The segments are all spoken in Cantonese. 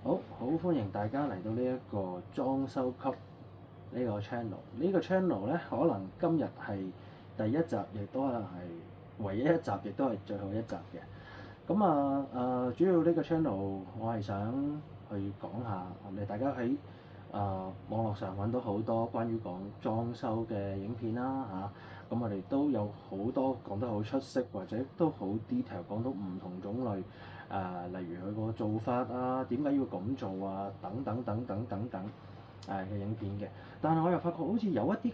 好歡迎大家嚟到呢一個裝修級呢個 channel。呢個 channel 咧，可能今日係第一集，亦都可能係唯一一集，亦都係最後一集嘅。主要呢個 channel 我係想去講下，大家喺網絡上揾到好多關於講裝修嘅影片啦嚇。我哋都有好多講得好出色，或者都好 detail 講到唔同種類。例如佢個做法啊，點解要咁做啊，等等嘅影片嘅。但係我又發覺好似有一啲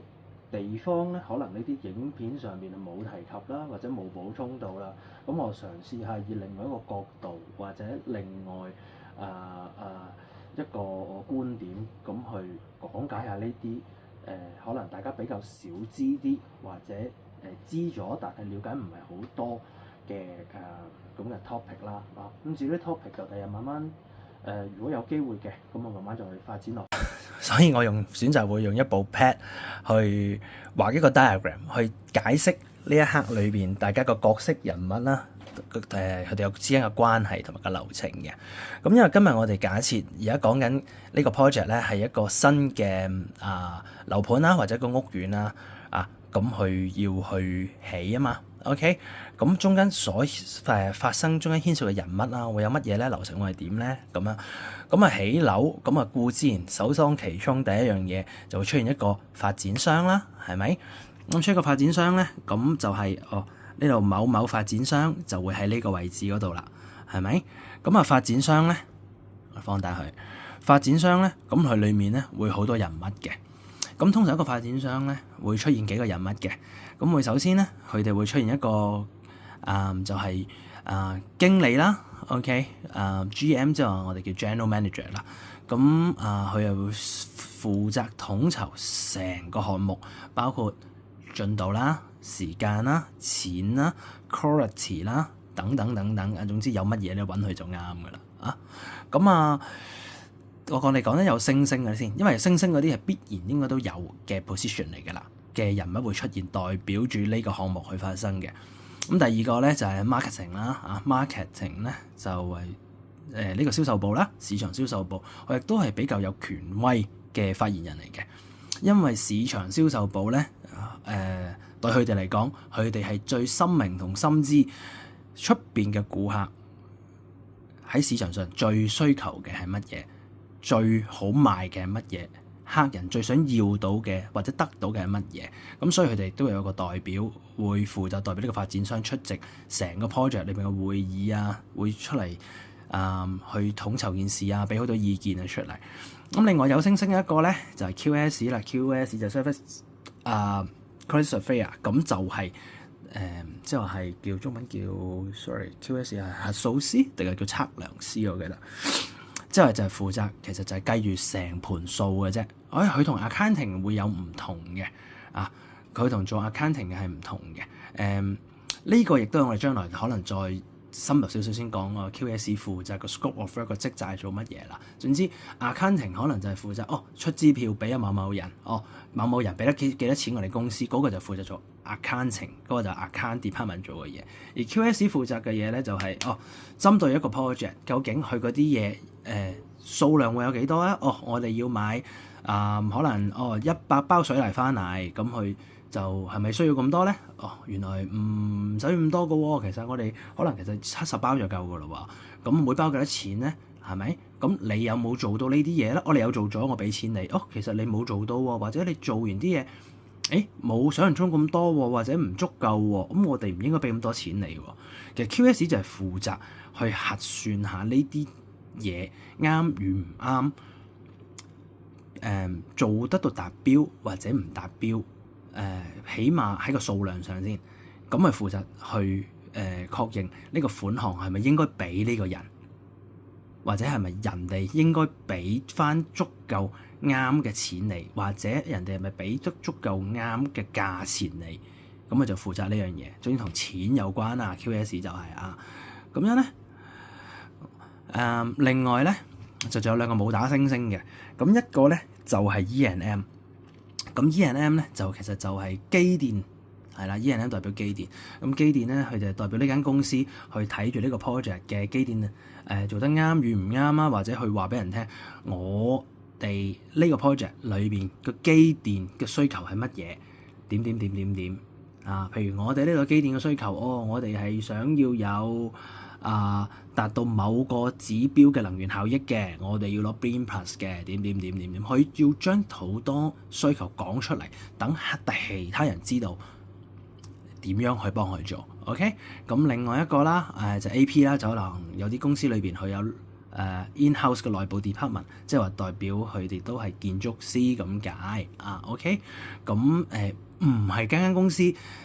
地方咧，可能呢啲影片上面冇提及啦，或者冇補充到啦。咁我嘗試下以另外一個角度，或者另外一個觀點咁去講解下呢啲可能大家比較少知啲，或者知咗但係了解唔係好多嘅咁嘅 topic 啦。咁至於 topic 就第日慢慢如果有機會嘅，咁我慢慢再去發展落去。所以我選擇會用一部 pad 去畫一個 diagram 去解釋呢一刻裏邊大家個角色人物啦，佢哋有之間嘅關係同埋個流程嘅。咁因為今日我哋假設而家講緊呢個 project 咧係一個新嘅樓盤啦，或者個屋苑啦咁佢要去起啊嘛。OK， 咁中間發生中間牽涉嘅人物啦，會有乜嘢咧？流程會係點咧？咁起樓咁固之然首當其衝第一樣嘢就會出現一個發展商啦，係咪？咁出一個發展商咧，咁就係呢度某某發展商就會喺呢個位置嗰度啦，係咪？咁發展商咧，放大佢發展商咧，咁佢裡面咧會好多人物嘅。咁通常一個發展商咧會出現幾個人物嘅。咁會首先咧，佢哋會出現一個就係經理啦 ，OK，GM 即係話我哋叫 General Manager 啦。咁佢又會負責統籌成個項目，包括進度啦、時間啦、錢啦、quality 啦等等。總之有乜嘢咧揾佢就啱噶啦。我講咧有星星嘅先，因為星星嗰啲係必然應該都有嘅 position 嚟㗎啦，嘅人物會出現，代表住呢個項目去發生嘅。咁第二個咧就係 marketing 啦，marketing 咧就係呢個銷售部啦，市場銷售部，我亦都係比較有權威嘅發言人嚟嘅，因為市場銷售部咧對佢哋嚟講，佢哋係最深明同深知出邊嘅顧客喺市場上最需求嘅係乜嘢。最好賣嘅係乜嘢？客人最想要到嘅或者得到嘅係乜嘢？咁所以佢哋都有一個代表會負責代表呢個發展商出席成個 project 裏邊嘅會議啊，會出嚟去統籌件事啊，俾好多意見出嚟。咁另外有星星一個咧就係 QS 啦，QS 就 Service Quality Surveyor，咁就係即係話係叫中文叫 QS 係核數師定係叫測量師我記得。之後就係負責，其實就係計住成盤數嘅啫。佢同 accounting 會有唔同嘅佢同做 accounting 嘅係唔同嘅。呢個亦都係我哋將來可能再深入少少先講個 QS 負責個 scope of work 個職責係做乜嘢啦。總之 accounting 可能就係負責出支票俾某某人，某某人俾得幾多錢我哋公司，嗰個就負責做 accounting， 嗰個就 account department 做嘅嘢。而 QS 負責嘅嘢咧就係針對一個 project， 究竟佢嗰啲嘢數量會有幾多咧？我哋要買可能100包水泥翻嚟，咁佢就係咪需要咁多咧？原來唔使咁多嘅喎。其實我哋可能70包就夠嘅咯喎。咁每包幾多錢咧？係咪？咁你有冇做到呢啲嘢咧？你有做咗，我俾錢你。其實你冇做到喎，或者你做完啲嘢，冇想象中咁多喎，或者唔足夠喎。咁我哋唔應該俾咁多錢你喎。其實 QS 就係負責去核算下呢啲嘢啱與唔啱，做得到達標或者唔達標，起碼喺個數量上先，咁係負責去確認呢個款項係咪應該俾呢個人，或者係咪人哋應該俾翻足夠啱嘅錢你，或者人哋係咪俾得足夠啱嘅價錢你，咁就負責呢樣嘢，總之同錢有關啊。QS 就係咁樣咧。另外咧就仲有兩個冇打星星嘅，咁一個咧就係 E&M，咁 E&M 咧就其實就係機電係啦，E&M 代表機電，咁機電咧佢就代表呢間公司去睇住呢個 project 嘅機電做得啱與唔啱啊，或者去話俾人聽，我哋呢個 project 裏邊個機電嘅需求係乜嘢？點啊？譬如我哋呢個機電嘅需求，我哋係想要有達到某個指標嘅能源效益嘅，我哋要攞 BREEAM Plus 嘅，點，佢要將好多需求講出嚟，等其他人知道點樣去幫佢做。OK， 咁另外一個啦，就 AP 啦，就可能有啲公司裏邊佢有in-house 嘅內部 department， 即係話代表佢哋都係建築師咁解啊。OK， 咁唔係間公司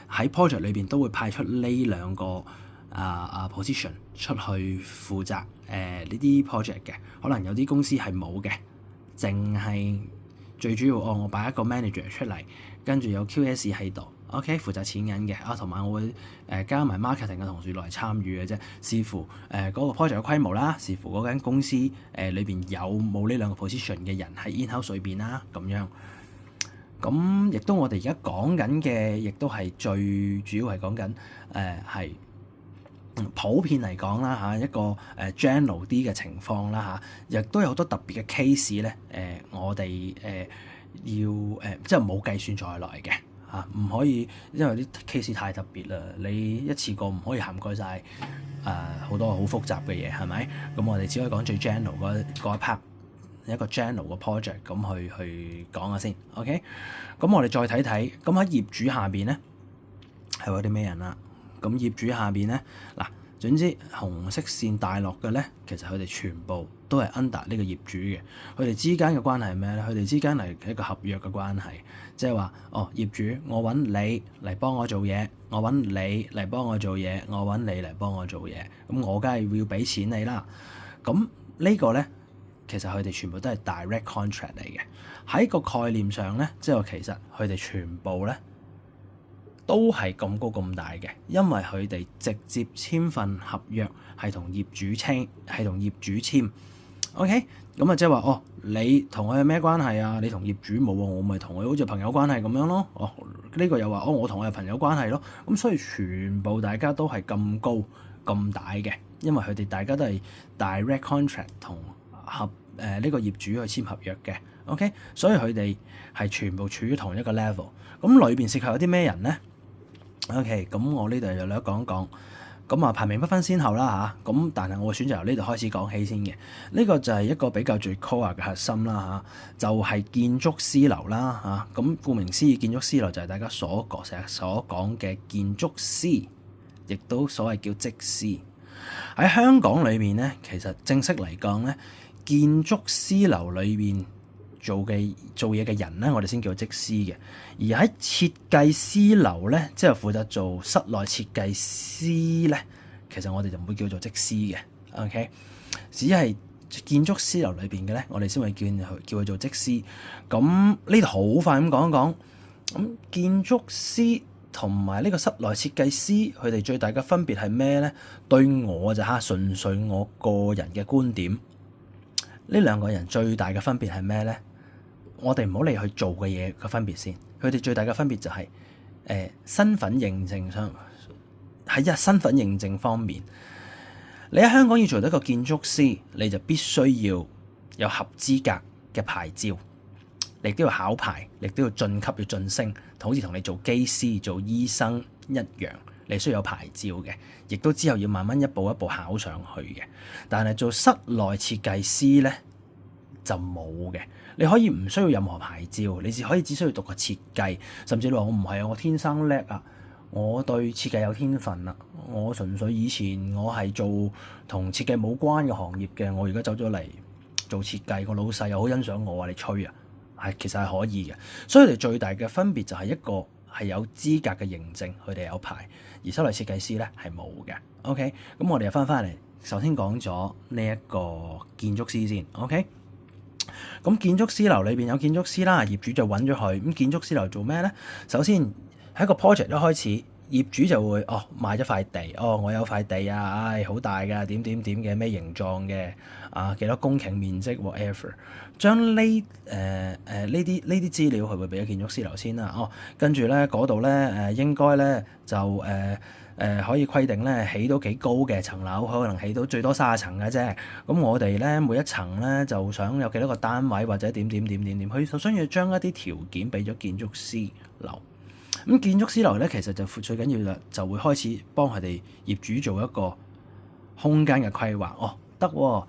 喺 project 裏邊都會派出呢兩個position 出去負責呢啲 project 嘅，可能有啲公司係冇嘅，淨係最主要我擺一個 manager 出嚟，跟住有 QS 喺度。OK， 負責錢銀嘅同埋我會加埋 marketing 嘅同事來參與嘅啫，視乎嗰個 project 嘅規模啦，視乎嗰間公司裏邊有冇呢兩個 position 嘅人喺 in-house 裏邊啦，咁樣。咁亦都我哋而家講緊嘅，亦都係最主要係講緊係普遍嚟講啦一個general 啲嘅情況啦亦都有好多特別嘅 case 咧我哋要即係冇計算在內嘅。唔可以，因為啲 case 太特別啦，你一次過唔可以涵蓋晒好多好複雜嘅嘢，係咪？咁我哋只可以講最 general 嗰一 part， 一個 general 嘅 project 咁去講下先。OK， 咁我哋再睇睇，咁喺業主下邊咧係有啲咩人啦？咁業主下邊咧嗱，總之紅色線大落嘅咧，其實佢哋全部都係 under 呢個業主嘅。佢哋之間嘅關係係咩咧？佢哋之間係一個合約嘅關係，即係話業主，我揾你嚟幫我做嘢，我揾你嚟幫我做嘢，我揾你嚟幫我做嘢，咁我梗係要俾錢你啦。咁呢個咧，其實佢哋全部都係 direct contract 嚟嘅。喺個概念上咧，即係話其實佢哋全部咧都係咁高咁大嘅，因為佢哋直接簽份合約係同業主簽。OK， 咁啊即係話你同我有咩關係啊？你同業主冇啊，我咪同佢好似朋友關係咁樣咯。呢個又話我同佢係朋友關係咯。咁所以全部大家都係咁高咁大嘅，因為佢哋大家都係 direct contract 同呢個業主去簽合約嘅。OK， 所以佢哋係全部處於同一個 level。咁裏邊涉及有啲咩人咧？OK， 咁我呢度又嚟講講。咁排名不分先後啦嚇，咁但係我會選擇由呢度開始講起先嘅。呢個就係一個比較最 core 嘅核心啦就係建築師樓啦嚇。咁顧名思義，建築師樓就係大家成日所講嘅建築師，亦都所謂叫則師。喺香港裏面咧，其實正式嚟講咧，建築師樓裏邊做嘢嘅人咧，我哋先叫則師嘅。而喺設計師樓咧，即係負責做室內設計師咧，其實我哋就唔會叫做則師嘅。OK， 只係建築師樓裏邊嘅咧，我哋先會叫佢做則師。咁呢度好快咁講一講。咁建築師同埋呢個室內設計師，佢哋最大嘅分別係咩咧？對我就純粹我個人嘅觀點，呢兩個人最大嘅分別係咩咧？我哋唔好理佢做嘅嘢嘅分別先，佢哋最大嘅分別就係身份認證上，喺身份認證方面，你喺香港要做到一個建築師，你就必須要有合資格嘅牌照，你都要考牌，你都要晉級要晉升，好似同你做機師、做醫生一樣，你需要有牌照嘅，亦都之後要慢慢一步一步考上去嘅。但係做室內設計師咧就冇嘅。你可以唔需要任何牌照，你只需要讀個設計，甚至你話我唔係啊，我天生叻啊，我對設計有天分啊，我純粹以前我係做同設計冇關嘅行業嘅，我而家走咗嚟做設計，個老細又好欣賞我，話你吹啊，其實係可以嘅。所以佢哋最大嘅分別就係一個係有資格嘅認證，佢哋有牌，而室內設計師咧係冇嘅。OK， 咁我哋又翻嚟，首先講咗呢一個建築師先。OK。咁建築師樓裏邊有建築師啦，業主就揾咗佢。咁建築師樓做咩咧？首先喺一個 project 一開始，業主就會買咗塊地，我有塊地啊，好大㗎，點點點嘅咩形狀嘅幾多公頃面積 whatever，將呢啲資料佢會俾咗建築師樓先啦。跟住咧嗰度咧應該咧就可以規定咧起到幾高嘅層樓，可能起到最多30層嘅啫。咁我哋咧每一層咧就想有幾多個單位或者點，佢就需要將一啲條件俾咗建築師樓。咁建築師樓咧其實就最緊要就會開始幫佢哋業主做一個空間嘅規劃。得喎。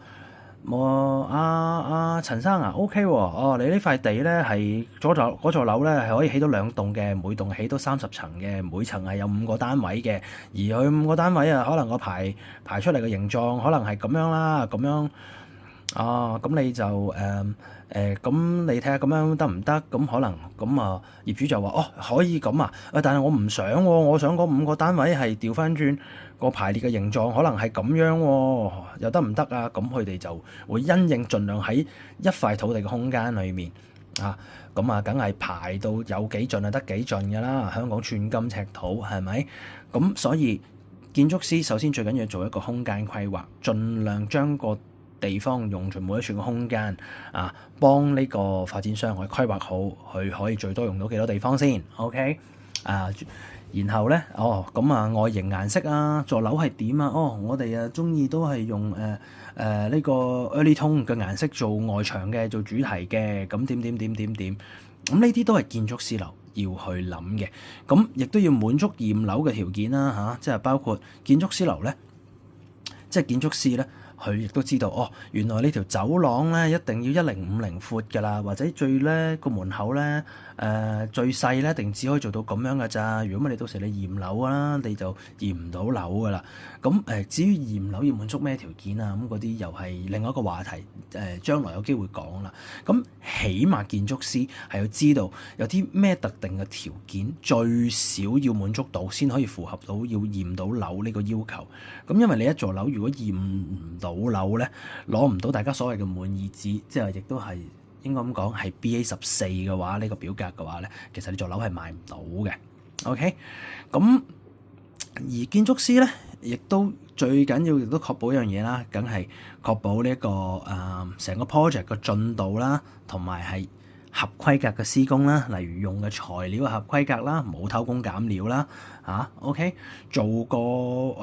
陳生啊 OK 喎，你呢塊地咧係嗰座樓咧係可以起到2棟嘅，每棟起到30層嘅，每層係有5個單位嘅，而佢5個單位啊，可能個排出嚟嘅形狀可能係咁樣啦，咁樣咁你就咁你睇下咁樣得唔得？咁可能咁業主就話可以咁啊，但係我唔想喎，我想嗰5個單位係調翻轉個排列嘅形狀，可能係咁樣喎，又得唔得啊？咁佢哋就會因應盡量喺一塊土地嘅空間裏面梗係排到有幾盡啊，得幾盡㗎啦。香港寸金尺土係咪？咁所以建築師首先最緊要做一個空間規劃，盡量將個地方用盡每一寸嘅空間幫呢個發展商去規劃好，佢可以最多用到幾多地方先 OK 然後咧外形顏色座樓係點我哋中意都係用呢個 early tone 嘅顏色做外牆嘅，做主題嘅，咁點，咁呢啲都係建築師樓要去諗嘅。咁亦都要滿足驗樓嘅條件啦即係包括建築師樓咧，即係建築師咧。佢亦都知道原來呢條走廊咧一定要1050闊㗎啦，或者最咧個門口咧最細咧一定只可以做到咁樣㗎咋。如果唔係你到時你驗樓啦，你就驗唔到樓㗎啦。咁至於驗樓要滿足咩條件咁嗰啲又係另外一個話題，將來有機會講啦。咁起碼建築師係要知道有啲咩特定嘅條件最少要滿足到先可以符合到要驗到樓呢個要求。咁因為你一座樓如果驗唔到樓咧，攞唔到大家所謂嘅滿意紙，即係亦都係應該咁講係 BA14 嘅話，呢個表格嘅話咧，其實呢座樓係賣唔到嘅。OK，咁而建築師咧，亦都最緊要亦都確保一樣嘢啦，梗係確保呢個成個 project 嘅進度啦，同埋係合規格嘅施工啦，例如用嘅材料合規格啦，冇偷工減料啦，OK， 做個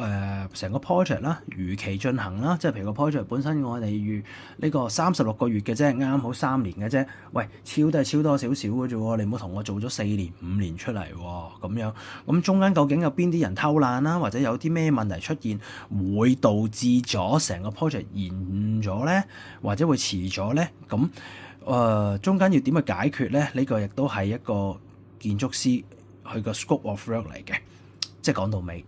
成個 project 啦，如期進行啦，即係譬如個 project 本身我哋預呢個36個月嘅啫，啱好3年嘅啫，喂，超都係超多少少嘅啫喎，你唔好同我做咗4年5年出嚟喎，咁樣，咁中間究竟有邊啲人偷懶啦，或者有啲咩問題出現，會導致咗成個 project 延誤咗咧，或者會遲咗咧，咁中間要點去解決咧？呢個亦都係一個建築師佢個 scope of work 嚟嘅，即係講到尾，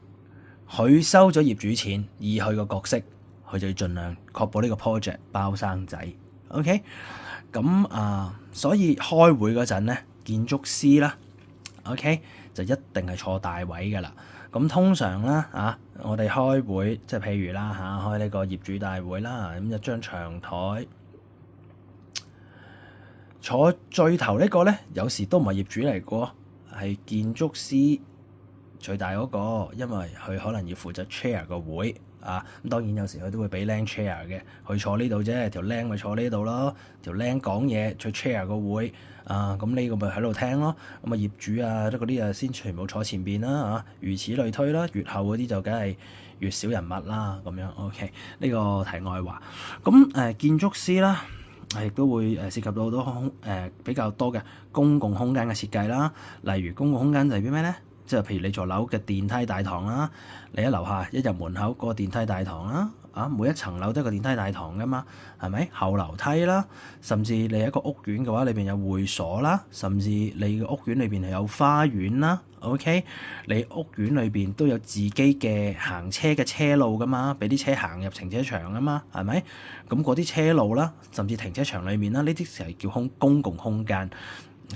佢收咗業主錢，以佢個角色，佢就要盡量確保呢個 project 包生仔。OK， 咁所以開會嗰陣咧，建築師啦 ，OK 就一定係坐大位㗎啦。咁通常啦我哋開會即係譬如啦開呢個業主大會啦，咁一張長台。坐最頭呢個咧，有時都唔係業主嚟嘅，係建築師最大嗰個，因為佢可能要負責 chair 個會咁當然有時佢都會俾靚 chair 嘅，佢坐呢度啫，條靚咪坐呢度咯，條靚講嘢，再 chair 個會咁呢個咪喺度聽咯。咁業主嗰啲先全部坐前邊啦如此類推啦，越後嗰啲就梗係越少人物啦咁樣。OK， 呢個題外話。咁建築師啦。亦都會涉及到好多比較多嘅公共空間嘅設計啦，例如公共空間就係啲咩咧？即係譬如你座樓嘅電梯大堂啦，你喺樓下一入門口個電梯大堂啦，每一層樓都有個電梯大堂噶嘛，係咪？後樓梯啦，甚至你一個屋苑嘅話，裏邊有會所啦，甚至你個屋苑裏邊係有花園啦。OK， 你屋苑裏邊都有自己嘅行車嘅車路噶嘛，俾啲車行入停車場啊嘛，係咪？咁嗰啲車路啦，甚至停車場裏面啦，呢啲就係叫公共空間，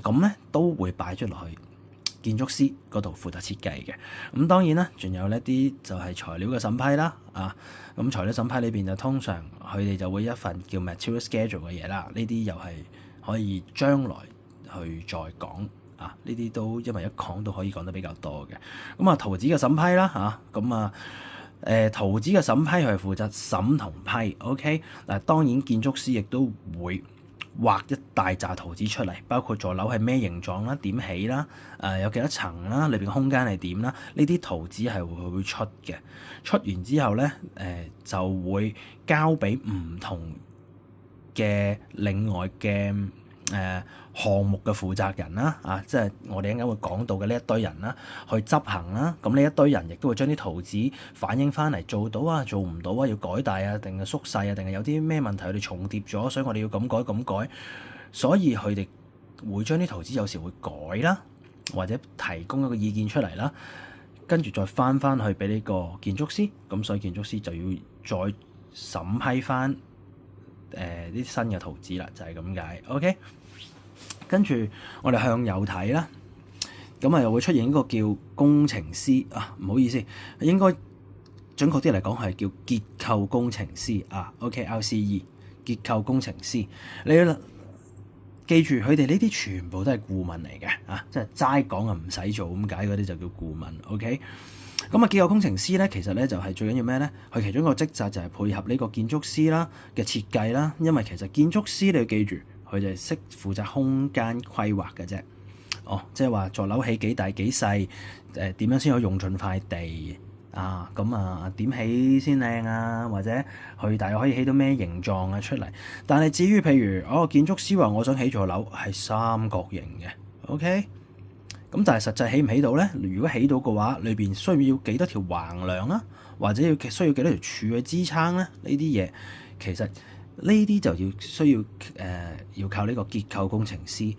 咁咧都會擺咗落去建築師嗰度負責設計嘅。咁當然啦，仲有呢啲就係材料嘅審批啦，咁材料審批裏邊就通常佢哋就會一份叫 material schedule 嘅嘢啦，呢啲又係可以將來去再講啊，呢啲都因為一講都可以講得比較多嘅。咁啊，圖紙嘅審批啦嚇，咁啊圖紙嘅審批佢係負責審同批，OK 嗱，當然建築師亦都會畫一大紮圖紙出嚟，包括座樓係咩形狀啦、點起啦、有幾多層啦、裏邊嘅空間係點啦，呢啲圖紙係會出嘅。出完之後咧，就會交俾唔同嘅另外嘅項目嘅負責人啦，即係我哋一陣間會講到嘅呢一堆人啦，去執行啦。咁呢一堆人亦都會將啲圖紙反映翻嚟，做到啊，做唔到啊，要改大啊，定係縮細啊，定係有啲咩問題佢哋重疊咗，所以我哋要咁改咁改。所以佢哋會將啲圖紙有時會改啦，或者提供一個意見出嚟啦，跟住再翻去俾呢個建築師。咁所以建築師就要再審批翻啲新嘅圖紙啦，就係咁解。OK。跟住我哋向右睇啦，咁啊又會出現一個叫工程師啊，唔好意思，應該準確啲嚟講係叫結構工程師啊。OK，RCE 結構工程師，你要記住佢哋呢啲全部都係顧問嚟嘅啊，即係齋講啊唔使做咁解嗰啲就叫顧問。OK，咁啊結構工程師咧，其實咧就係最緊要咩咧？佢其中一個職責就係配合呢個建築師啦嘅設計啦，因為其實建築師你要記住。佢就係識負責空間規劃嘅啫，即係話座樓起幾大幾細，點樣先可以用盡塊地啊？咁啊點起先靚啊？或者佢大約可以起到咩形狀啊出嚟？但係至於譬如建築師話我想起座樓係三角形嘅 ，OK，咁但係實際起唔起到咧？如果起到嘅話，裏邊需要幾多條橫梁啊？或者需要幾多條柱去支撐咧？呢啲嘢其實呢啲就需要要靠呢個結構工程師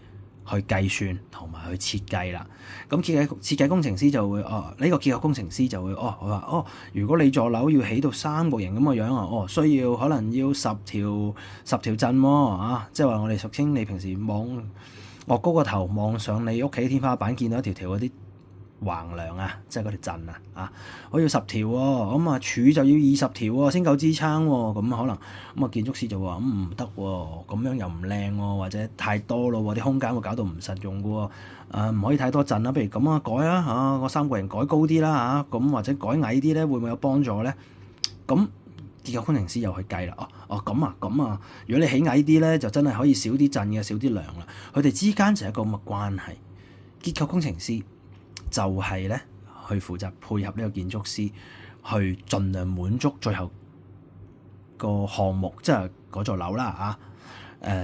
去計算同埋去設計啦。咁設計工程師就會呢個結構工程師就會佢話如果你座樓要起到三角形咁嘅樣啊，需要可能要十條震喎即係話我哋俗稱你平時我高個頭望上你屋企天花板見到一條條嗰啲橫梁啊，即係嗰條震我要10條喎，咁柱就要20條喎先夠支撐喎，咁可能咁建築師就話唔得喎，咁樣又唔靚喎，或者太多咯喎，啲空間會搞到唔實用嘅喎，唔可以太多震啦，不如咁改啦個三角形改高啲啦咁或者改矮啲咧，會唔會有幫助咧？咁結構工程師又去計啦，咁如果你起矮啲咧，就真係可以少啲震嘅，少啲梁啦。佢哋之間就係一個咁嘅關係，結構工程師就係咧去負責配合呢個建築師，去盡量滿足最後個項目，即係嗰座樓啦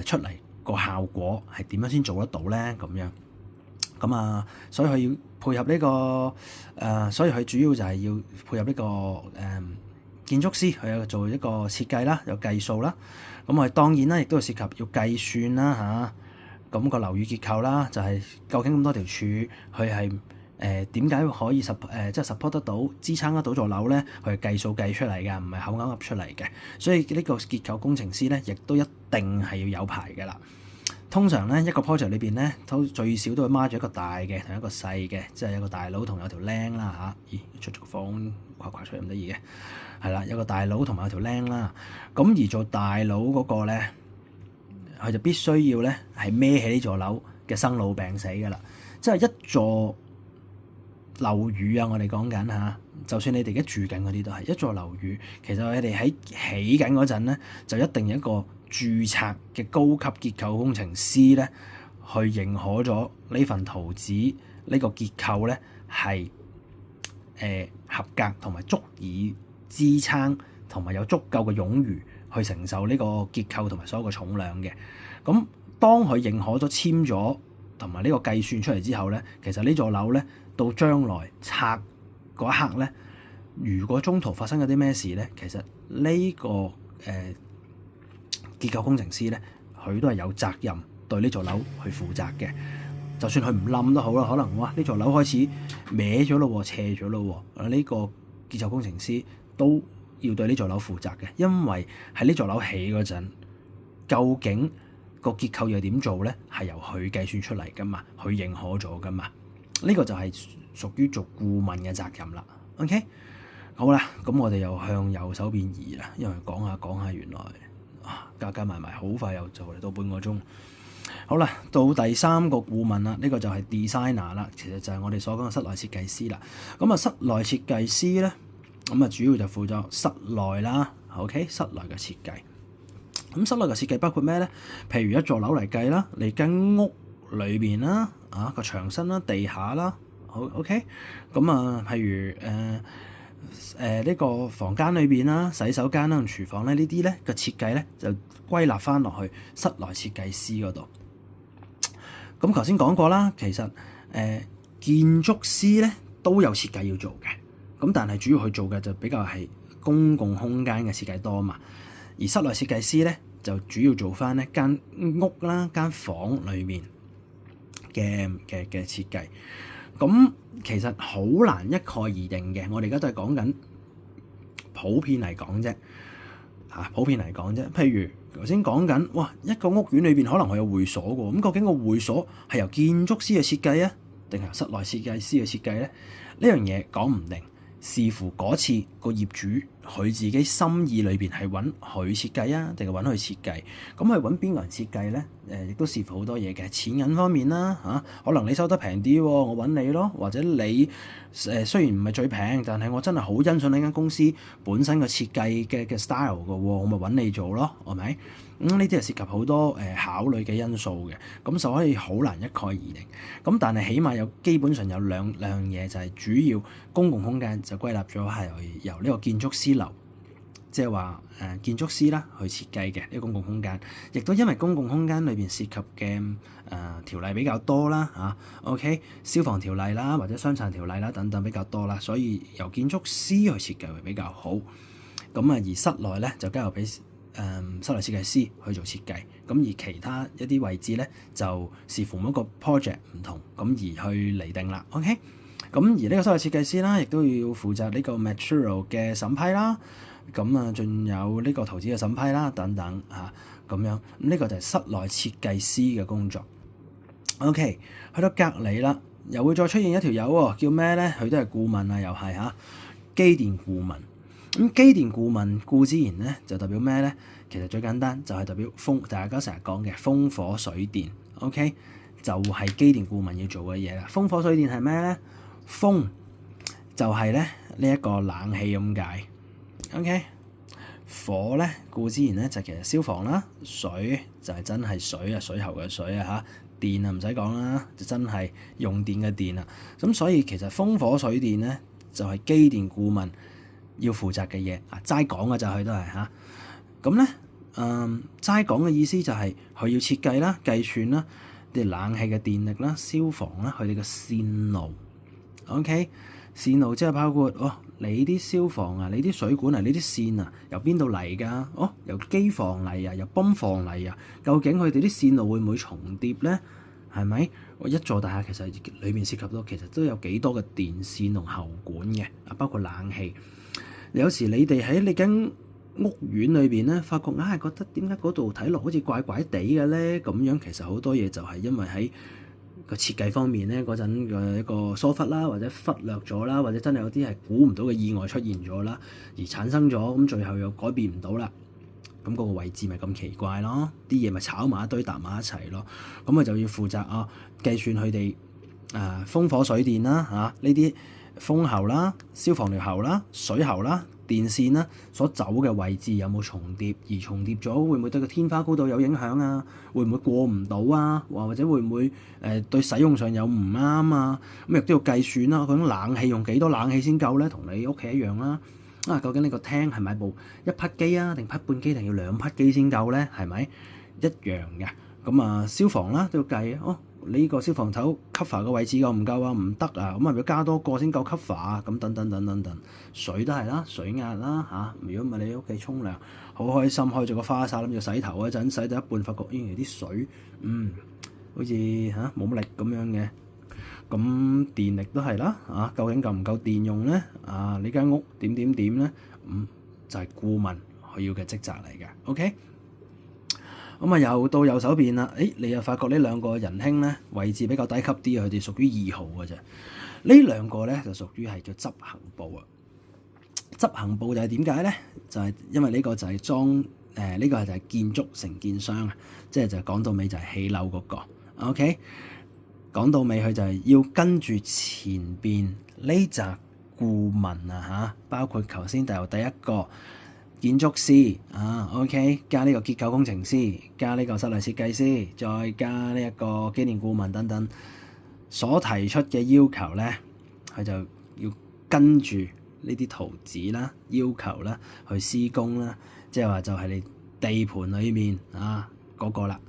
出嚟個效果係點樣先做得到咧？咁樣所以佢要配合呢個所以佢主要就係要配合呢個建築師，佢有做一個設計啦，有計數啦。咁我哋當然啦，亦都涉及要計算啦咁個樓宇結構啦，就係究竟咁多條柱，佢係點解可以即係 support 得到支撐得到座樓咧？佢係計數計出嚟㗎，唔係口噏噏出嚟嘅。所以呢個結構工程師咧，亦都一定係要有牌㗎啦。通常咧一個 project 裏邊咧，都最少都會孖住一個大嘅同一個細嘅，即係有個大佬同有條僆啦咦，出咗個房跨出嚟咁得意嘅，係啦，有個大佬同埋有條僆啦。咁而做大佬嗰個咧，佢就必須要咧係孭起呢座樓嘅生老病死㗎啦。即係一座樓宇我哋講緊就算你哋而家住緊嗰啲都係一座樓宇。其實我哋喺起緊嗰陣咧，就一定有一個註冊嘅高級結構工程師咧，去認可咗呢份圖紙呢個結構咧係合格同埋足以支撐同埋有足夠嘅冗餘去承受呢個結構同埋所有嘅重量嘅。咁當佢認可咗簽咗同埋呢個計算出嚟之後咧，其實呢座樓咧到將來拆嗰一刻咧，如果中途發生咗啲咩事咧，其實呢個結構工程師咧，佢都係有責任對呢座樓去負責嘅。就算佢唔冧都好啦，可能呢座樓開始歪咗咯，斜咗咯，呢個結構工程師都要對呢座樓負責嘅，因為喺呢座樓起嗰陣，究竟個結構又點做咧，係由佢計算出嚟噶嘛，佢認可咗噶嘛，呢個就係屬於做顧問嘅責任啦。OK， 好啦，咁我哋又向右手邊移啦，因為講下原來加埋好快又就嚟到半個鐘。好啦，到第三個顧問啦，呢個就係 designer 啦，其實就係我哋所講嘅室內設計師啦。咁啊，室內設計師咧，咁啊主要就負責室內啦，OK， 室內嘅設計。咁室內嘅設計包括咩咧？譬如一座樓嚟計啦，你間屋裏邊啦，個牆身啦、地下啦，好 OK。咁啊，譬如呢個房間裏邊啦、洗手間啦、廚房咧，呢啲咧嘅設計咧就歸納翻落去室內設計師嗰度。咁頭先講過啦，其實建築師咧都有設計要做嘅，咁但係主要去做嘅就比較係公共空間嘅設計多嘛，而室內設計師咧就主要做翻咧間屋啦、間房裏面嘅設計。咁其實好難一概而定嘅，我哋而家都係講緊普遍嚟講啫，普遍嚟講啫。譬如頭先講緊，哇，一個屋苑裏邊可能係有會所嘅，咁究竟個會所係由建築師去設計啊，定係由室內設計師去設計咧？呢樣嘢講唔定，視乎嗰次個業主佢自己心意裏邊係揾佢設計啊，定係揾佢設計。咁係揾邊個人設計咧？亦都視乎好多嘢嘅，錢銀方面啦，可能你收得平啲，我揾你咯，或者你雖然唔係最平，但係我真係好欣賞呢間公司本身嘅設計嘅 style 嘅，我咪揾你做咯，係咪？呢啲係涉及好多考慮嘅因素嘅，咁就可以好難一概而定。咁但係起碼基本上有兩樣嘢，就係主要公共空間就歸納咗係由呢個建築師樓，即係話建築師啦去設計嘅呢個公共空間，亦都因為公共空間裏邊涉及嘅條例比較多啦，OK， 消防條例啦或者傷殘條例啦等等比較多啦，所以由建築師去設計會比較好。咁而室內咧就交由俾室內設計師去做設計，咁而其他一啲位置咧就視乎每一個 project 唔同，咁而去釐定啦。OK， 咁而呢個室內設計師啦，亦都要負責呢個 material 嘅審批啦，咁仲有呢個圖紙嘅審批啦等等咁樣。呢個就係室內設計師嘅工作。OK， 去到隔離啦，又會再出現一條友喎，叫咩咧？佢都係顧問啊，又係機電顧問。咁機電顧問顧之然咧，就代表咩咧？其實最簡單就係代表大家成日講嘅風火水電。OK， 就係機電顧問要做嘅嘢啦。風火水電係咩咧？風就係咧呢一個冷氣咁解。OK， 火咧顧之然咧就其實消防啦，水就係真係水啊，水喉嘅水啊電啊唔使講啦，就真係用電嘅電啊。咁所以其實風火水電咧就係機電顧問要負責嘅嘢齋講嘅就佢都係咁咧。齋講嘅意思就係佢要設計啦、計算啦啲冷氣嘅電力啦、消防啦、佢哋嘅線路。OK， 線路即係包括你啲消防你啲水管你啲線由邊度嚟㗎？由機房嚟由泵房嚟究竟佢哋啲線路會唔會重疊咧？係咪？一座大廈其實裏面涉及到其實都有幾多嘅電線同喉管嘅包括冷氣。有時你哋喺你間屋苑裏邊咧，發覺硬係覺得點解嗰度睇落好似怪怪地嘅咧？咁樣其實好多嘢就係因為喺個設計方面咧，嗰陣嘅一個疏忽啦，或者忽略咗啦，或者真係有啲係估唔到嘅意外出現咗啦，而產生咗，咁最後又改變唔到啦。咁嗰個位置咪咁奇怪咯，啲嘢咪炒埋一堆搭埋一齊咯。咁咪就要負責計算佢哋風火水電啦呢啲風喉啦、消防條喉啦、水喉啦、電線啦所走嘅位置有冇重疊，而重疊咗會唔會對個天花高度有影響啊？會唔會過唔到啊？或者會唔會對使用上有唔啱啊？咁亦都要計算啦。究竟冷氣用幾多冷氣先夠咧？同你屋企一樣啦。究竟你個廳係買部一匹機啊，定匹半機，定要兩匹機先夠咧？係咪一樣嘅？咁消防啦都要計呢個消防頭 cover 嘅位置夠唔夠啊？唔得咁係咪要加多個先夠 cover 啊？咁等等等等等，水都係啦，水壓啦如果唔係你屋企沖涼好開心，開咗個花灑諗住洗頭嗰陣，洗到一半發覺啲水好似冇乜力咁樣嘅。咁電力都係啦究竟夠唔夠電用咧？你間屋點咧？就係顧問佢要嘅職責嚟嘅。OK， 咁又到右手邊啦。你又發覺呢兩個仁兄咧位置比較低級啲，佢哋屬於2號嘅啫。呢兩個咧就屬於係叫執行部執行部就係點解咧？就係因為呢個就係裝呢個就係建築承建商啊，即係就講到尾就係起樓嗰個。OK， 講到尾佢就係要跟住前邊呢紮顧問啊嚇，包括頭先第一個建築師啊 ，OK， 加呢個結構工程師，加呢個室內設計師，再加呢一個機電顧問等等，所提出嘅要求咧，佢就要跟住呢啲圖紙啦、要求啦去施工啦，即係話就係你地盤裏面啊嗰個啦。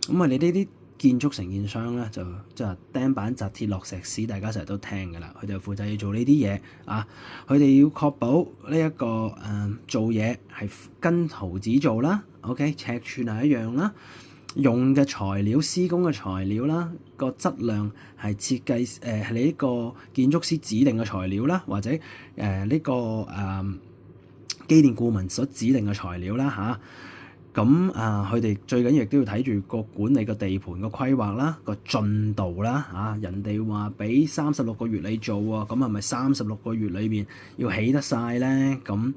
咁你呢啲建築承建商咧就即係釘板、紮鐵、落石屎，大家成日都聽㗎啦。佢哋負責要做呢啲嘢啊，佢哋要確保呢一個做嘢係跟圖紙做啦。OK， 尺寸係一樣啦，用嘅材料、施工嘅材料啦，個質量係設計係你呢個建築師指定嘅材料啦，或者呢個機電顧問所指定嘅材料啦嚇。咁佢哋最緊要亦都要睇住個管理個地盤個規劃啦，個進度啦嚇。人哋話俾36個月你做喎，咁係咪36個月裏邊要起得晒咧？咁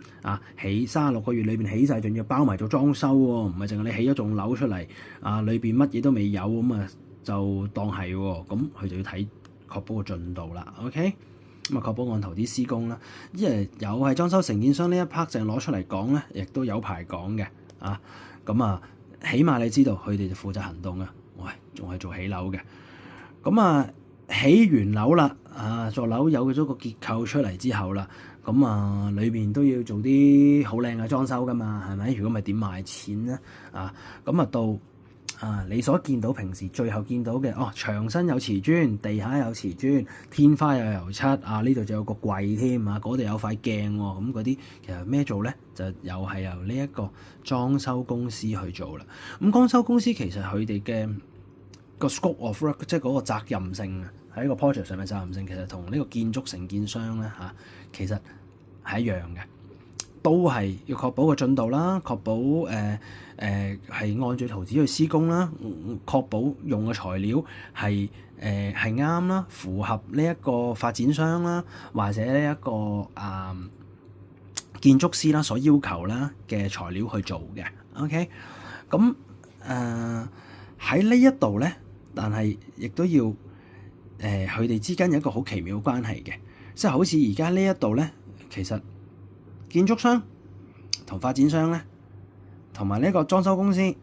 起36個月裏邊起晒，仲要包埋做裝修喎，唔係淨係你起咗棟樓出嚟裏邊乜嘢都未有咁就當係喎。咁佢就要睇確保個進度啦。OK， 咁確保按圖紙施工啦。因為有係裝修承建商呢一 part 淨係攞出嚟講咧，亦都有排講嘅咁起碼你知道佢哋就負責行動嘅，喂，仲係做起樓嘅。起完樓啦，座樓有咗個結構出嚟之後啦，裏邊都要做啲好靚嘅裝修噶嘛，係咪？如果唔係點賣錢咧？到你所見到平時最後見到嘅，牆身有瓷磚，地下有瓷磚，天花有油漆，呢度就有個櫃添，嗰度有塊鏡喎，咁嗰啲其實咩做咧？就又係由呢一個裝修公司去做啦。咁裝修公司其實佢哋嘅個 scope of work， 即係嗰個責任性啊，喺個 project 上面責任性，其實同呢個建築承建商咧其實係一樣嘅。都係要確保個進度啦，確保係按照圖紙去施工啦，確保用嘅材料係啱啦，符合呢一個發展商啦，或者呢一個建築師啦所要求啦嘅材料去做嘅。OK， 咁喺呢一度咧，但係亦都要佢哋之間有一個好奇妙嘅關係嘅，即係好似而家呢一度咧，其實建築商同發展商咧，同埋呢個裝修公司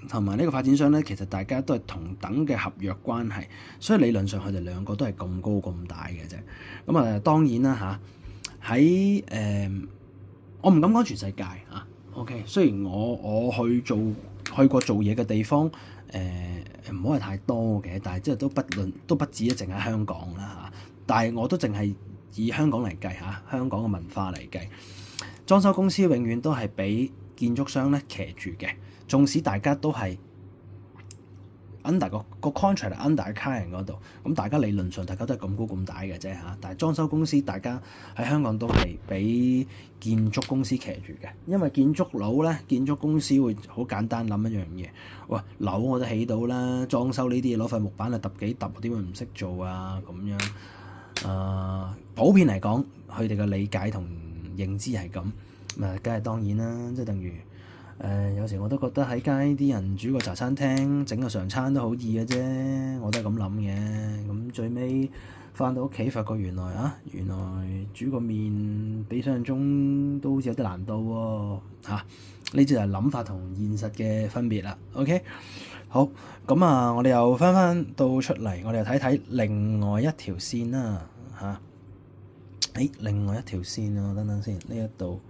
同埋呢個發展商咧，其實大家都係同等嘅合約關係，所以理論上佢哋兩個都係咁高咁大嘅啫。咁當然啦喺我唔敢講全世界OK， 雖然我去過做嘢嘅地方唔好係太多嘅，但係即係都不止淨喺香港啦但係我都淨係以香港嚟計香港嘅文化嚟計，裝修公司永遠都係俾建築商咧騎住嘅，縱使大家都係 under 個 contract under client 嗰度，咁大家理論上大家都係咁高咁大嘅啫但係裝修公司大家喺香港都係俾建築公司騎住嘅，因為建築佬咧，建築公司會好簡單諗一樣嘢，喂，樓我都起到啦，裝修呢啲嘢攞塊木板嚟揼幾揼，點會唔識做啊咁樣？普遍嚟講，佢哋嘅理解同認知係咁，梗係當然啦，即係等於有時我都覺得喺街啲人煮個茶餐廳整個常餐都好易嘅啫，我都係咁諗嘅。咁最尾翻到屋企發覺原來煮個麵比想像中都好似有啲難度喎呢就係諗法同現實嘅分別啦。OK， 好咁我哋又翻到出嚟，我哋又睇睇另外一條線啦另外一條線等等先，呢一度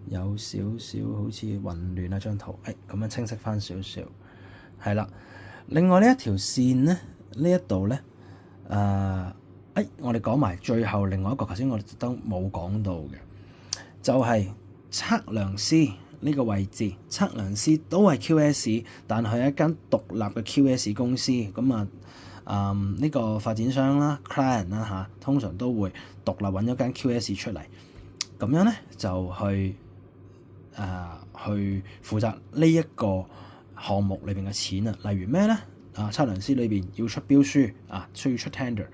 有少少好似混亂啊張圖，咁樣清晰翻少少，係啦。另外呢一條線咧，呢一度咧，我哋講埋最後另外一個，頭先我哋特登冇講到嘅，就係測量師呢個位置，測量師都係 QS， 但係一間獨立嘅 QS 公司，咁呢個發展商啦、client 啦通常都會獨立揾咗間 QS 出嚟，咁樣咧就去負責呢一個項目裏邊嘅錢例如咩咧？測量師裏邊要出標書需要出 tender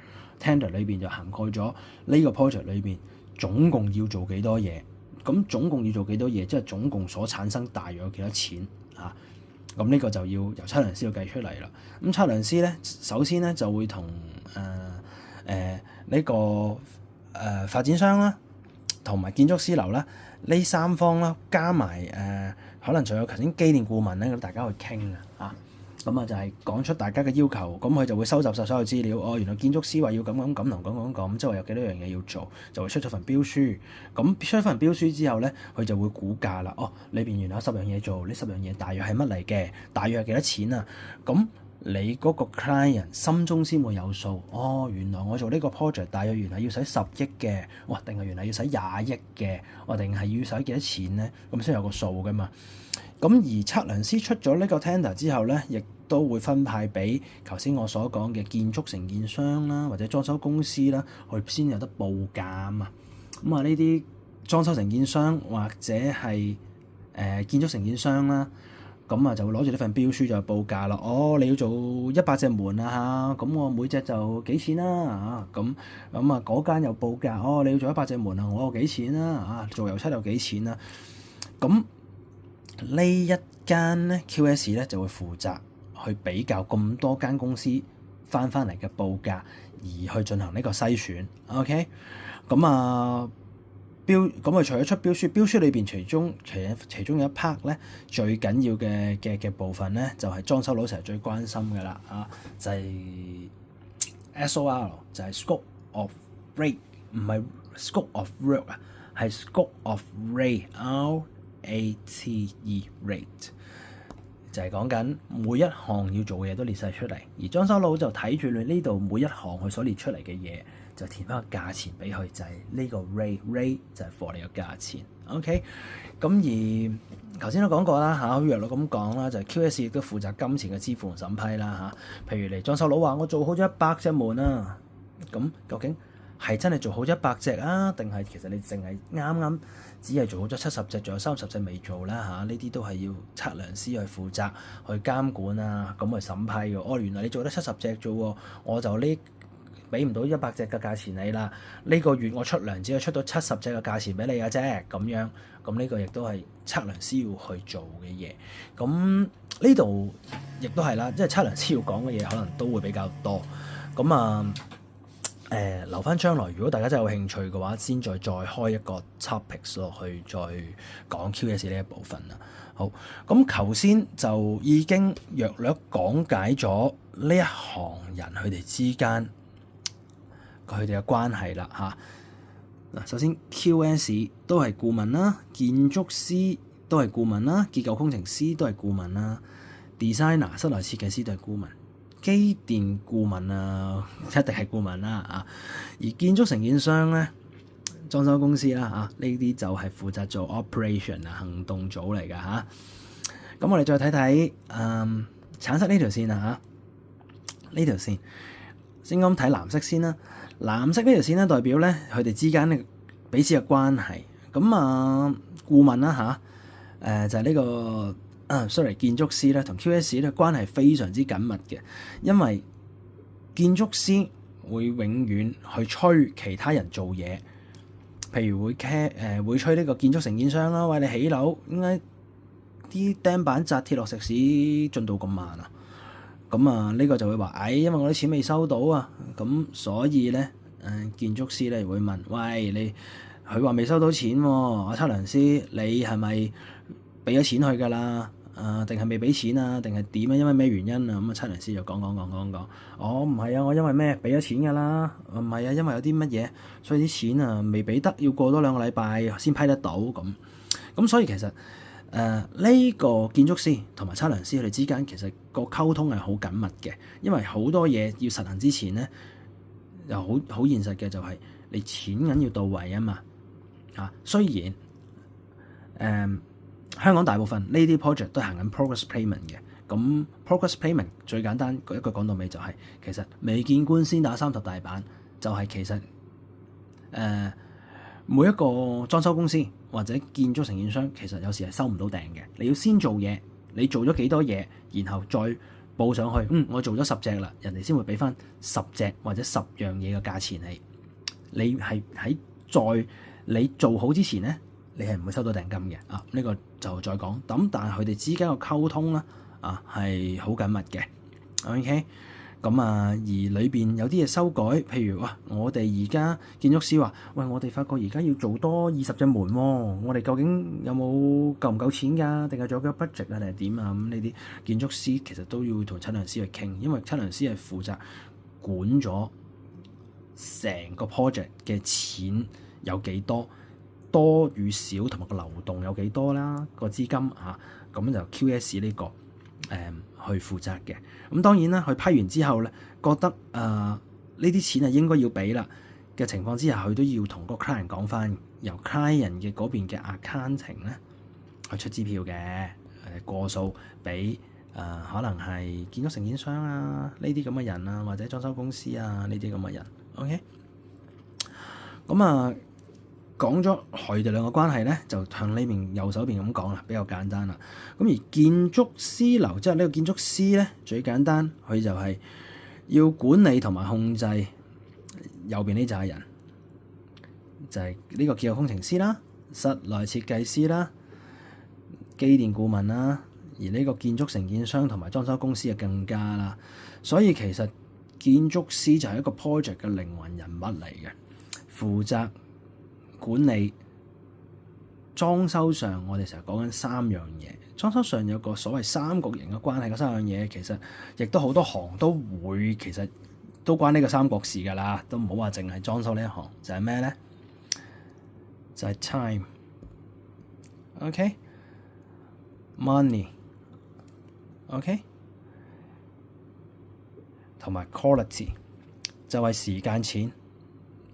裏邊就涵蓋咗呢個 project 裏邊總共要做幾多嘢，咁總共要做幾多嘢，即係總共所產生大約有幾多錢啊？咁呢個就要由測量師去計出嚟啦。咁測量師咧，首先咧就會同呢個發展商啦，同埋建築師樓啦，呢三方啦，加埋可能仲有頭先機電顧問咧，咁大家去傾啊。咁就係講出大家嘅要求，咁佢就會收集晒所有資料。哦，原來建築師話要咁同咁，即係話有幾多樣嘢要做，就會出咗份標書。咁出咗份標書之後咧，佢就會估價啦。哦，裏邊原來有10樣嘢做，呢10樣嘢大約係乜嚟嘅？大約係幾多錢啊？咁你嗰個 client 心中先會有數。哦，原來我做呢個 project 大約原來要使10億嘅，哇！定係原來要使20億嘅，我定係要使幾多錢咧？咁先有個數噶嘛。咁而測量師出咗呢個 tender 之後咧，亦都會分派俾頭先我所講嘅建築承建商啦，或者裝修公司啦，去先有得報價啊嘛。咁呢啲裝修承建商或者係建築承建商啦，咁就會攞住呢份標書就報價啦。哦，你要做100隻門啊嚇，咁我每隻就幾錢啦嚇。咁嗰間又報價，哦，你要做100隻門啊，我有幾錢啦嚇，做油漆又幾錢啦。咁呢一間咧 QS 咧就會負責去比較咁多間公司翻嚟嘅報價，而去進行呢個篩選。OK， 咁佢除咗出標書裏邊其中有一 part 咧，最緊要嘅部分咧，就係裝修佬成日最關心嘅啦就係 SOR， 就係 scope of rate， 唔係 scope of work 係 scope of rate。rate 就係講緊每一項要做嘅嘢都列晒出嚟，而裝修佬就睇住你呢度每一項佢所列出嚟嘅嘢，就填翻個價錢俾佢，就係呢個 rate 就係 for 你個價錢。OK， 咁而頭先都講過啦好似約佬咁講啦，就係 QS 亦都負責金錢嘅支付同審批啦譬如嚟裝修佬話我做好咗100隻門啊，咁究竟係真係做好100隻啊？定係其實你淨係啱只係做好咗70隻，仲有30隻未做啦呢啲都係要測量師去負責去監管啊，咁去審批嘅。哦，原來你做得70隻啫喎，我就俾唔到100隻嘅價錢你啦。呢個月我出糧只係出到70隻嘅價錢俾你嘅啫，咁樣咁呢個亦都係測量師要去做嘅嘢。咁呢度亦都係啦，即係測量師要講嘅嘢可能都會比較多。咁留翻將來，如果大家真係有興趣嘅話，先再開一個 topics 落去，再講 QS 呢一部分啦。好，咁頭先就已經略略講解咗呢一行人佢哋之間佢哋嘅關係啦嗱，首先 QS 都係顧問啦，建築師都係顧問啦，結構工程師都係顧問啦 ，designer 室內設計師都係顧問。機電顧問一定係顧問啦而建築承建商咧、裝修公司啦呢啲就係負責做 operation 行動組嚟㗎咁我哋再睇睇橙色呢條線呢條線先咁睇藍色先啦。藍色呢條線咧代表咧佢哋之間嘅彼此嘅關係。咁顧問啦就係呢個。建築師咧同 QS 咧關係非常之緊密嘅，因為建築師會永遠去催其他人做嘢，譬如會催呢個建築承建商啦，喂，你起樓點解啲釘板紮鐵落石屎進度咁慢啊？咁呢個就會話，因為我啲錢未收到啊，咁所以咧建築師咧會問，喂，佢話未收到錢喎，阿測量師你係咪俾咗錢去㗎啦？定係未俾錢啊？定係點啊？因為咩原因啊？咁測量師就講。哦，唔係啊，我因為咩俾咗錢㗎啦？唔係啊，因為有啲乜嘢，所以啲錢未俾得，要過多2個禮拜先批得到咁。咁所以其實呢個建築師同埋測量師佢哋之間其實個溝通係好緊密嘅，因為好多嘢要實行之前咧，又好現實嘅就係你錢銀要到位啊嘛。雖然香港大部分呢啲 project 都行緊 progress payment 嘅，咁 progress payment 最簡單一句講到尾就係、其實未見官先打30大板，就係、其實每一個裝修公司或者建築承建商其實有時係收唔到訂嘅，你要先做嘢，你做咗幾多嘢，然後再報上去，我做咗10隻啦，人哋先會俾翻10隻或者10樣嘢嘅價錢你係喺你做好之前咧。你係唔會收到訂金嘅啊。呢個就再講。咁但係佢哋之間嘅溝通咧啊係好緊密嘅。OK。咁啊，而裏邊有啲嘢修改，譬如哇，我哋而家建築師話，喂，我哋發覺而家要做多20隻門喎，我哋究竟有冇夠唔夠錢㗎？定係仲有幾多 budget 啊？定係點啊？咁呢啲建築師其實都要同測量師去傾，因為測量師係負責管咗成個 project 嘅錢有幾多與少，同埋個流動有幾多啦，個資金嚇，咁就 QS 呢個。去負責嘅。咁當然啦，佢批完之後咧，覺得呢啲錢係應該要俾啦嘅情況之下，佢都要同個 client 講翻，由 client 嘅嗰邊嘅 accounting 咧去出支票嘅，過數俾可能係建築承建商啊呢啲咁嘅人啊，或者裝修公司啊呢啲咁嘅人。OK， 咁講咗佢哋兩個關係咧，就向呢邊右手邊咁講啦，比較簡單啦。咁而建築師樓，即係呢個建築師咧，最簡單，佢就係要管理同埋控制右邊呢紮人，就係呢個結構工程師啦、室內設計師啦、機電顧問啦，而呢個建築承建商同埋裝修公司就更加啦。所以其實建築師就係一個 project 嘅靈魂人物嚟嘅，負責管理裝修上，我哋成日講緊3樣嘢。裝修上有個所謂三角形嘅關係，嗰3樣嘢其實亦都好多行都會，其實都關呢個三角事㗎啦。都唔好話淨係裝修呢一行，就係咩咧？就係 time，OK，money，OK，同埋 quality，就係時間、錢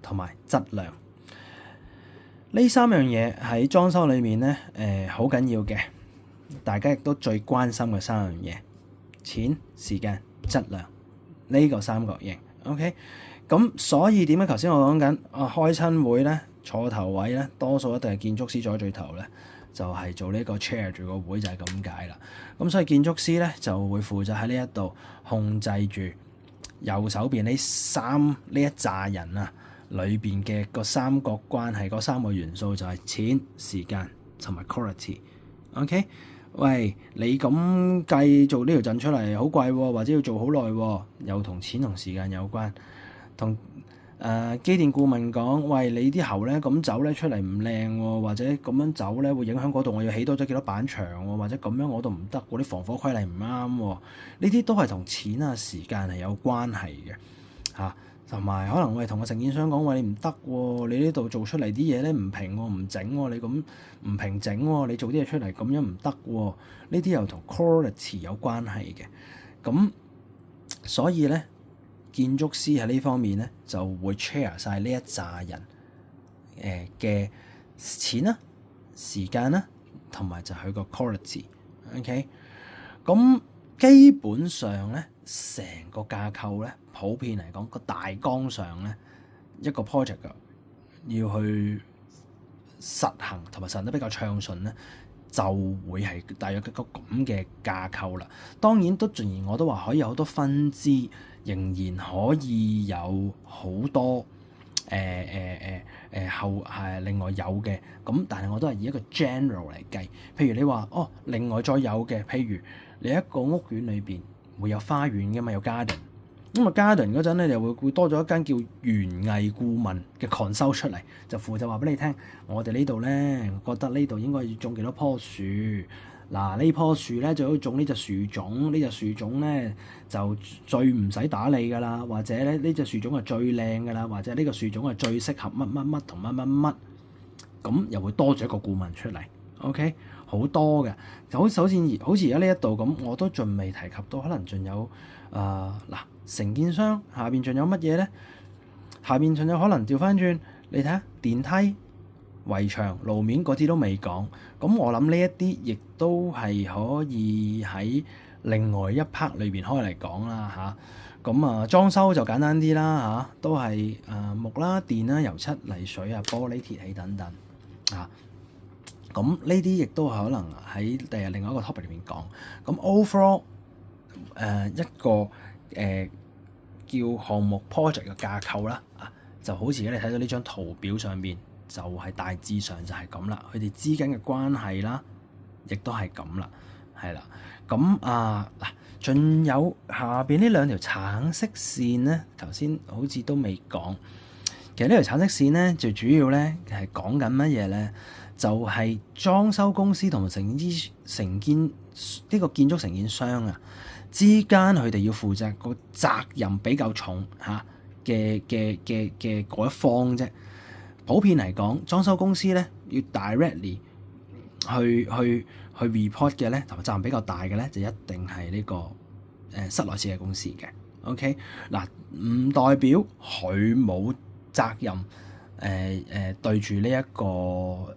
同埋質量。呢3樣嘢喺裝修裏面咧，好緊要嘅，大家亦都最關心嘅3樣嘢：錢、時間、質量。呢個三角形 ，OK。咁所以點解頭先我講緊開親會咧，坐頭位咧，多數一定係建築師坐喺最頭咧，就係做呢個 chair 住個會，就係咁解啦。咁所以建築師咧就會負責喺呢一度控制住右手邊呢一紮人啊。裏邊嘅個三角關係，嗰3個元素就係錢、時間同埋 quality。OK， 喂，你咁計做呢條陣出嚟好貴喎，或者要做好耐喎，又同錢同時間有關。同機電顧問講，喂，你啲喉咧咁走咧出嚟唔靚喎，或者咁樣走咧會影響嗰度，我要起多咗幾多板牆喎，或者咁樣我都唔得，嗰啲防火規例唔啱喎。呢啲都係同錢啊、時間係有關係嘅嚇。同埋可能我哋同個承建商講，喂，你唔得喎，你呢度做出嚟啲嘢咧唔平喎，唔整喎，你咁唔平整喎，你做啲嘢出嚟咁樣唔得喎。呢啲又同 quality 有關係嘅。咁所以咧，建築師喺呢方面咧就會 share 晒呢一紮人嘅錢啦、時間啦，同埋就係佢個 quality。OK， 咁基本上咧，成個架構咧，普遍嚟講個大綱上咧，一個 project 要去實行同埋實行得比較暢順咧，就會係大約一個咁嘅架構啦。當然都仍然我都話可以有好多分支，仍然可以有好多後係另外有嘅咁，但係我都係以一個 general 嚟計。譬如你話另外再有嘅，譬如你一個屋苑裏邊會有花園㗎嘛，有 garden。咁啊 garden 嗰陣咧，又會多咗一間叫園藝顧問嘅 consult 出嚟，就負責話俾你聽，我哋呢度咧覺得呢度應該要種幾多棵樹。嗱，呢棵樹咧就要種呢隻樹種，呢隻樹種咧就最唔使打理㗎啦，或者咧呢隻樹種係最靚㗎啦，或者呢個樹種係最適合乜乜乜同乜乜乜，咁又會多咗一個顧問出嚟。OK， 好多嘅，就好似而家呢一度咁，我都仲未提及到，可能仲有承建商下邊仲有乜嘢咧？下邊仲有可能調翻轉，你睇下電梯、圍牆、路面嗰啲都未講。咁我諗呢一啲亦都係可以喺另外一 part 裏邊開嚟講啦嚇。咁裝修就簡單啲啦嚇，都係木啦、電啦、油漆、泥水啊、玻璃、鐵器等等啊。咁呢啲亦都可能喺第日另外一個 topic 裏面講。咁 overall 一個叫項目 project 嘅架構啦，就好似而家你睇到呢張圖表上邊就係大致上就係咁啦。佢哋之間嘅關係啦，亦都係咁啦，係啦。咁嗱，仲有下邊呢兩條橙色線咧，頭先好似都未講。其實呢條橙色線咧，最主要咧係講緊乜嘢咧？就係裝修公司同承建呢個建築承建商啊之間，佢哋要負責個責任比較重嚇嘅嗰一方啫。普遍嚟講，裝修公司咧要 directly 去 report 嘅咧，同埋責任比較大嘅咧，就一定係呢個室內設計公司嘅。OK 嗱，唔代表佢冇責任對住呢一個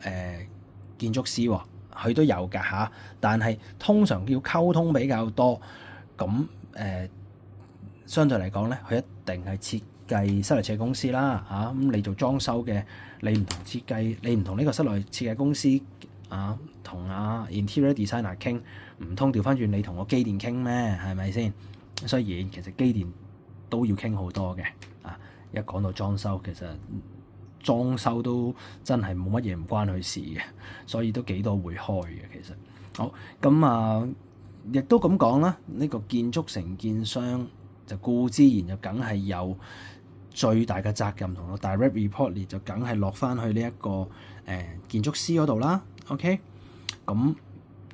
建築師喎，佢都有㗎嚇。但係通常要溝通比較多，咁相對嚟講咧，佢一定係設計室內設計公司啦嚇。咁你做裝修嘅，你唔同設計，你唔同呢個室內設計公司同interior designer 傾，唔通調翻轉你同個機電傾咩？係咪先？雖然其實機電都要傾好多嘅一講到裝修，其實裝修都真係冇乜嘢唔關佢事嘅，所以都幾多會開嘅。其實好咁亦都咁講啦。呢個建築承建商就固之然就梗係有最大嘅責任，同個 direct report 就梗係落翻去呢一個建築師嗰度啦。OK， 咁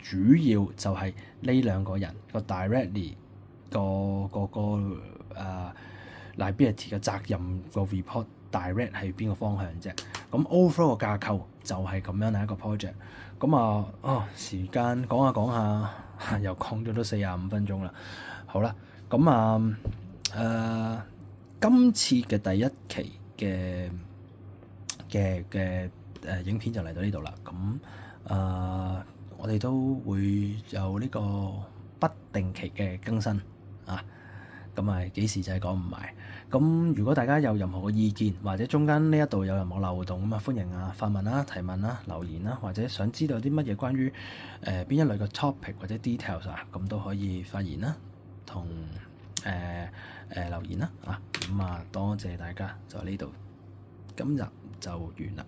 主要就係呢兩個人個 directly liability 嘅責任個 report direct 係邊個方向啫？咁 overall 個架構就係咁樣，係一個 project。咁時間講下講下，又講咗都45分鐘啦。好啦，咁今次嘅第一期嘅影片就嚟到呢度啦。咁我哋都會有呢個不定期嘅更新啊。咁幾時就係講唔埋。咁如果大家有任何嘅意見，或者中間呢一度有任何漏洞咁歡迎發問啦、提問啦、留言啦，或者想知道啲乜嘢關於邊一類嘅 topic 或者 details 咁都可以發言啦，同留言啦。咁多謝大家，就呢度今日就完啦。